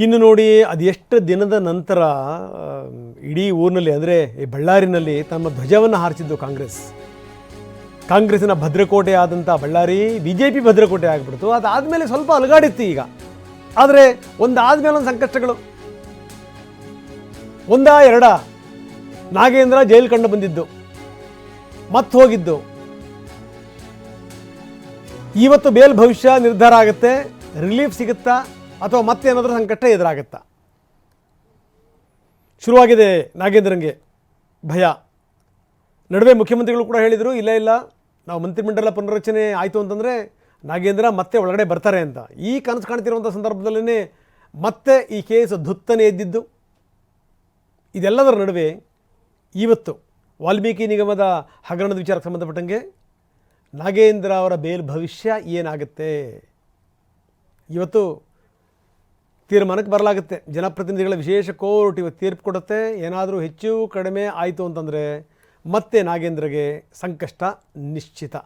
ಇನ್ನು ನೋಡಿ ಅದೆಷ್ಟು ದಿನದ ನಂತರ ಇಡೀ ಊರಿನಲ್ಲಿ ಅಂದರೆ ಈ ಬಳ್ಳಾರಿನಲ್ಲಿ ತಮ್ಮ ಧ್ವಜವನ್ನು ಹಾರಿಸಿದ್ದು ಕಾಂಗ್ರೆಸ್ಸಿನ ಭದ್ರಕೋಟೆ ಆದಂಥ ಬಳ್ಳಾರಿ BJP ಭದ್ರಕೋಟೆ ಆಗಿಬಿಡ್ತು. ಅದಾದಮೇಲೆ ಸ್ವಲ್ಪ ಅಲುಗಾಡಿತ್ತು ಈಗ. ಆದರೆ ಒಂದಾದ್ಮೇಲೆ ಒಂದು ಸಂಕಷ್ಟಗಳು, ಒಂದಾ ಎರಡ ನಾಗೇಂದ್ರ ಜೈಲು ಕಂಡು ಬಂದಿದ್ದು, ಮತ್ತೆ ಹೋಗಿದ್ದು. ಇವತ್ತು ಬೇಲ್ ಭವಿಷ್ಯ ನಿರ್ಧಾರ ಆಗುತ್ತೆ, ರಿಲೀಫ್ ಸಿಗುತ್ತಾ ಅಥವಾ ಮತ್ತೇನಾದರೂ ಸಂಕಷ್ಟ ಎದುರಾಗುತ್ತಾ? ಶುರುವಾಗಿದೆ ನಾಗೇಂದ್ರಂಗೆ ಭಯ. ನಡುವೆ ಮುಖ್ಯಮಂತ್ರಿಗಳು ಕೂಡ ಹೇಳಿದರು, ಇಲ್ಲ ನಾವು ಮಂತ್ರಿಮಂಡಲ ಪುನರ್ರಚನೆ ಆಯಿತು ಅಂತಂದರೆ ನಾಗೇಂದ್ರ ಮತ್ತೆ ಒಳಗಡೆ ಬರ್ತಾರೆ ಅಂತ. ಈ ಕನಸು ಕಾಣ್ತಿರುವಂಥ ಸಂದರ್ಭದಲ್ಲೇ ಮತ್ತೆ ಈ ಕೇಸ್ ಧುತ್ತನೆ ಎದ್ದಿದ್ದು. ಇದೆಲ್ಲದರ ನಡುವೆ ಇವತ್ತು ವಾಲ್ಮೀಕಿ ನಿಗಮದ ಹಗರಣದ ವಿಚಾರಕ್ಕೆ ಸಂಬಂಧಪಟ್ಟಂಗೆ ನಾಗೇಂದ್ರ ಅವರ ಬೇಲ್ ಭವಿಷ್ಯ ಏನಾಗುತ್ತೆ ಇವತ್ತು ತೀರ್ಮಾನಕ್ಕೆ ಬರಲಾಗುತ್ತೆ. ಜನಪ್ರತಿನಿಧಿಗಳ ವಿಶೇಷ ಕೋರ್ಟ್ ಇವತ್ತು ತೀರ್ಪು ಕೊಡುತ್ತೆ. ಏನಾದರೂ ಹೆಚ್ಚು ಕಡಿಮೆ ಆಯಿತು ಅಂತಂದರೆ ಮತ್ತೆ ನಾಗೇಂದ್ರಗೆ ಸಂಕಷ್ಟ ನಿಶ್ಚಿತ.